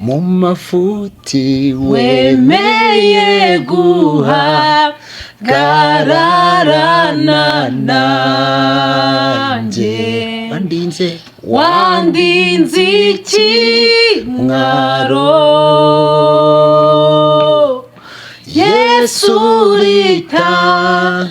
mu mafuti wemeye guhagararana nanjye wandinze ikimwaro Yesu ritanga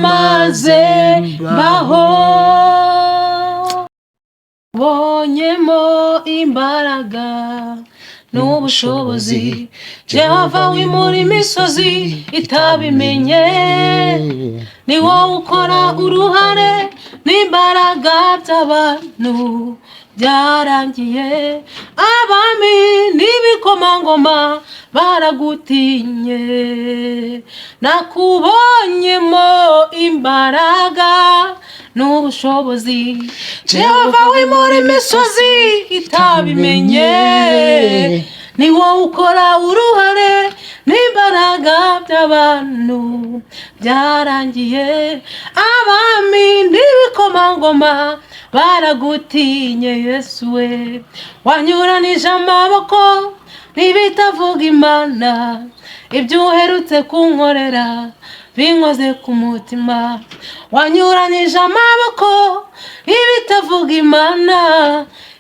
maze mbaho bonyemo imbaraga n'ubushobozi Jehova wimura imisozi itabimenye ni wowe ukora uruhare n'imbaraga by'abantu byarangiye abami n'ibikomangoma baragutinye nakubonyemo imbaraga n'ubushobozi Jehova wimura imisozi itabimenye ni wowe ukora uruhare n'imbaraga by'abantu byarangiye abami n'ibikomangoma baragutinye Yesu we wanyuranije amaboko n'ibitavuga Imana ibyo uherutse kunkorera binkoze ku mutima wanyuranije amaboko n'ibitavuga Imana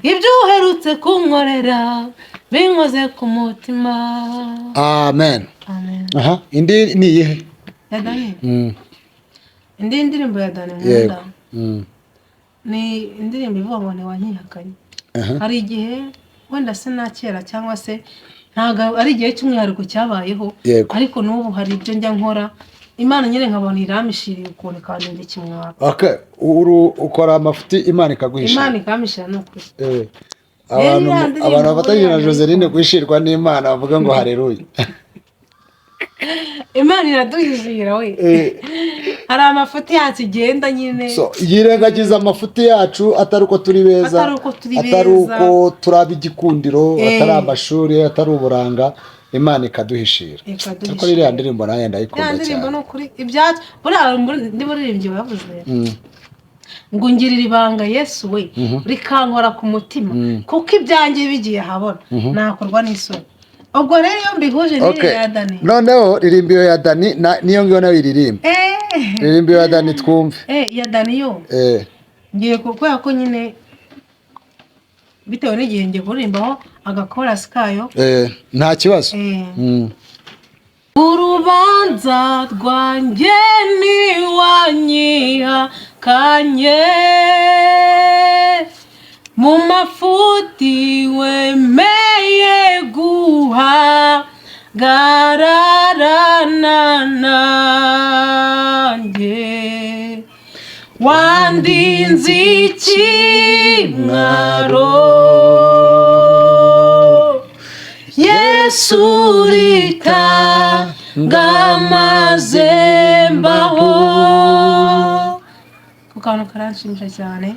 ibyo uherutse kunkorera binkoze ku mutima. Amen. Amen. Aha, indi ni iyihe? Ya Dani. Indi ndirimbo ya Dani nkunda. Ni indirimbo ivuga ngo ntiwanyihakanye. Hari igihe wenda se na kera cyangwa se ntago ari igihe cy'umwihariko cyabayeho ariko n'ubu hari ibyo njya nkora Imana nyine nkabona iramishiriye ukuntu kandi ndi kimwaka. Okay, ukora amafuti Imana ikaguhisha. Imana ikamishira n'ukuri. Abantu bafatanyije na Joseline kwishirwa n'Imana bavuga ngo haleluya. Imana iraduhishira we. Hari amafuti yacu igenda nyine. So yirengagiza amafuti yacu atari uko turi beza, atari uko turaba igikundiro, atari amashuri, atari uburanga, Imana ikaduhishira. Ariko ririya ndirimbo nayo ndayikunda cyane. Ndirimbo no kuri ibyacu ndi buririmbye bavuze. Ngo ngirira ibanga Yesu we rikankora ku mutima kuko ibyanjye bigiye habona nakorwa n'isoni. Ubwo rero iyo mbihuje n'iriya ya Dani. Noneho ririmbiyo ya Dani niyo ngiyo nayo iririmba. Ririmbiyo ya Dani twumve. Ya Dani yo. Ngiye kubera ko nyine bitewe n'igihe ngiye kuririmbaho agakorasi kayo. Nta kibazo. Urubanza rwanjye ntiwanyihakanye mu mafuti wemeye guhagararana nanjye wandinze ikimwaro Yesu ritanga maze mbaho. Kukantu karanshimisha cyane.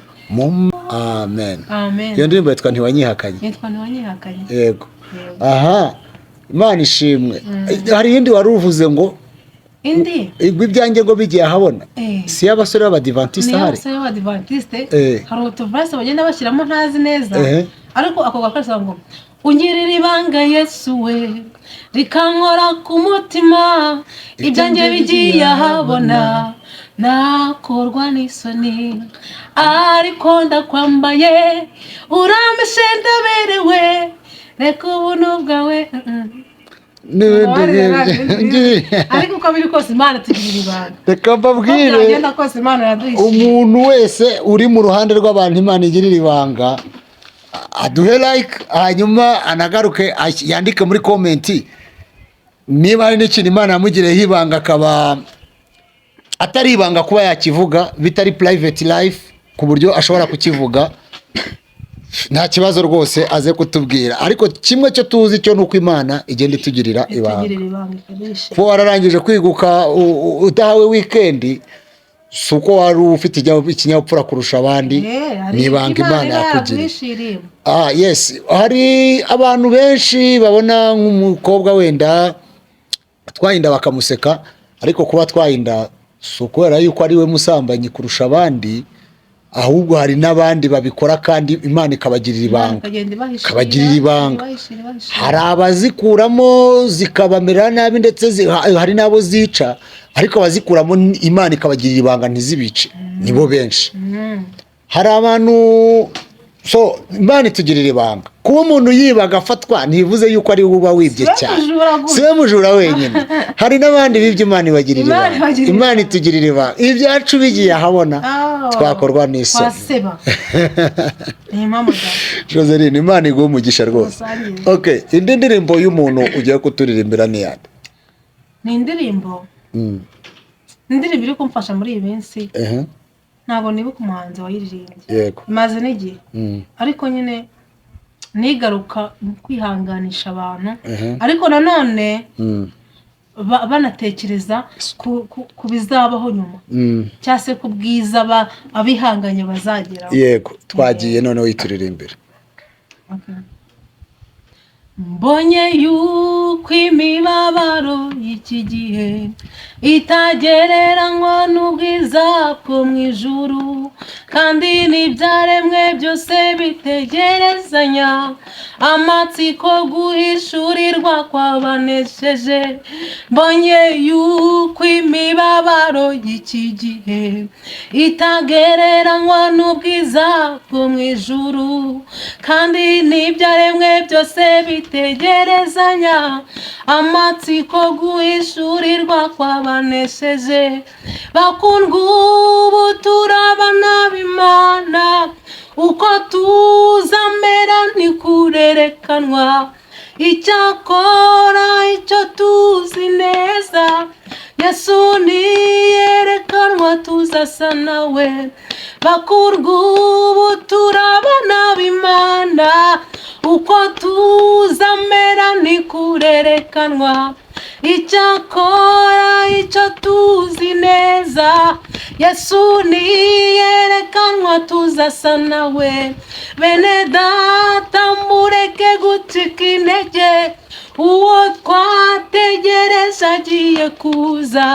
Amen. Amen. Iyo ndirimbo yitwa ntiwanyihakanye. Yitwa ntiwanyihakanye. Yego. Aha, Imana ishimwe. Hari yindi wari uvuze ngo indi ibyanjye ngo bigiye ahabona. Si y'abasore b'Abadiventiste hari. Ni abasore b'Abadiventiste. Hari utuverse bagenda bashyiramo ntazi neza. Ariko ako gakoresa ngo ungirira ibanga Yesu we rikankora ku mutima ibyanjye bigiye ahabona nakorwa n'isoni ariko ndakwambaye urameshe ndaberewe reka ubuntu bwawe ariko uko biri kose Imana tugirira ibanga. Reka mbabwire umuntu wese uri mu ruhande rw'abantu Imana igirira ibanga aduhe like hanyuma anagaruke yandike muri comment niba hari n'ikintu Imana yamugireho ibanga akaba atari ibanga kuba yakivuga bitari private life ku buryo ashobora kukivuga nta kibazo rwose aze kutubwira. Ariko kimwe cyo tuzi cyo nuko Imana igenda itugirira ibanga. Ko wararangije kwiguka utahawe weekend suko wari ufite ikinyabupfura kurusha abandi nibanga Imana yakugiriye. Yes, hari abantu benshi babona nk'umukobwa wenda twayinda bakamuseka ariko kuba twayinda suko era yuko ari we musambanyi kurusha abandi ahubwo hari n'abandi babikora kandi Imana ikabagirira ibanga hari abazikuramo zikabamerera nabi ndetse hari n'abo zica ariko abazikuramo Imana ikabagirira ibanga ntizibice nibo benshi hari abantu so Imana itugirira ibanga kuba umuntu yiba agafatwa ntibivuze yuko ari uba wibye cyane siwe mujura wenyine hari n'abandi bibye Imana ibagirira ibanga Imana itugirira ibanga ibyacu bigiye ahabona twakorwa n'isoni Joseline Imana iguha umugisha rwose okay indi ndirimbo y'umuntu ugiye kuturirimbira ni yande ni indirimbo iri kumfasha muri iyi minsi ntabwo nibuka umuhanzi wayiririmbye imaze n'igihe ariko nyine nigaruka kwihanganisha abantu ariko nanone banatekereza ku bizabaho nyuma cyangwa se ku bwiza abihanganye bazageraho yego twagiye noneho yituririmbira mbonye yuko imibabaro y'iki gihe itagereranywa n'ubwiza bwo mu ijuru kandi n'ibyaremwe byose bitegerezanya amatsiko guhishurirwa kwabanesheje mbonye yuko imibabaro y'iki gihe itagereranywa n'ubwiza bwo mu ijuru kandi n'ibyaremwe byose bitegerezanya amatsiko guhishurirwa kwabanesheje bakundwa ubu turabana b'Imana uko tuzamera ntikurerekanwa icyakora icyo tuzi neza Yesu niyerekanwa tuzasa nawe bakundwa ubu turabana b'Imana uko tuzamera ntikurerekanwa icyakora icyo tuzi neza Yesu niyerekanwa tuzasa nawe bene data mureke gucika intege uwo twategereje agiye kuza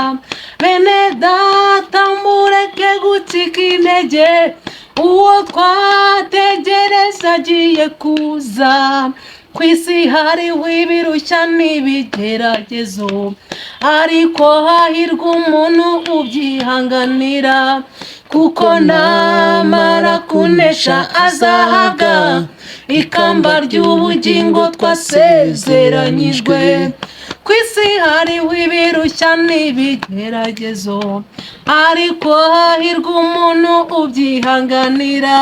bene data mureke gucika intege uwo twategereje agiye kuza ku isi hariho ibirushya n'ibigeragezo ariko hahirwa umuntu ubyihanganira kuko namara kunesha azahabwa ikamba ry'ubugingo twasezeranyijwe ku isi hariho ibirushya n'ibigeragezo ariko hahirwa umuntu ubyihanganira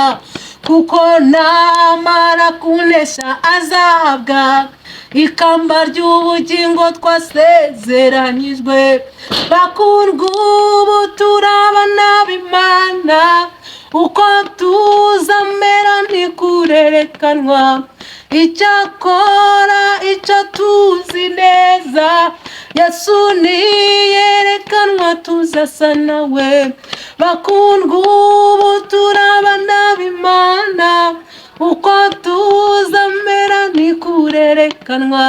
kuko namara kunesha azahabwa ikamba ry'ubugingo twasezeranyijwe bakundwa ubu turabana b'Imana uko tuzamera ntikurerekanwa icyakora icyo tuzi neza Yesu niyerekanwa tuzasa nawe bakundwa ubu turabana b'Imana uko tuzamera ntikurerekanwa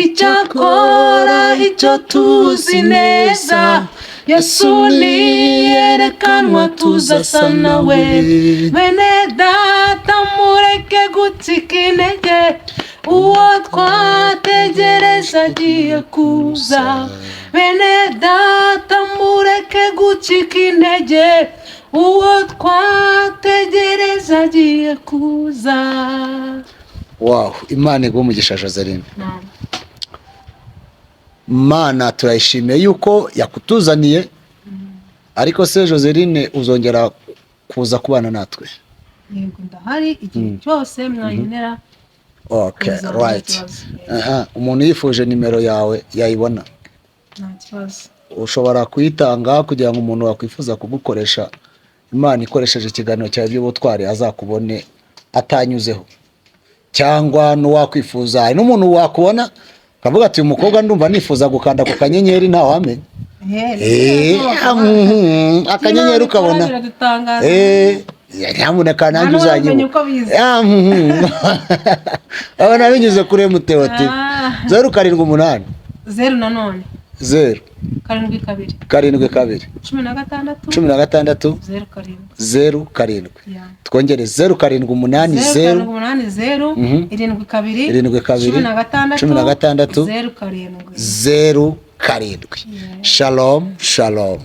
icyakora icyo tuzi neza Yesu niyerekanwa tuzasa nawe bene data mureke gucika intege uwo twategereje agiye kuza bene data mureke gucika intege uwo twategereje agiye kuza wow Imana iguha umugisha Joseline Mana turayishimiye yuko yakutuzaniye ariko se Joseline uzongera kuza kubana natwe yego ndahari igihe cyose mwayinera okay right umuntu yifuje nimero yawe yayibona nta kibazo ushobora kuyitanga kugira ngo umuntu wakwifuza kugukoresha Imana ikoresheje ikiganiro cyawe by'ubutwari azakubone atanyuzeho cyangwa n'uwakwifuza hari n'umuntu wakubona kavuga ati umukobwa ndumva nifuza gukanda ku kanyenyeri nta wamenye akanyenyeri ukabona nyamuneka nanjye uzanyibuka abona binyuze kuri MTOT 078 0 nanone 0 karindwi kabiri 72 16 0 7 twongere 0 7 8 0 7 2 16 0 7 Shalom.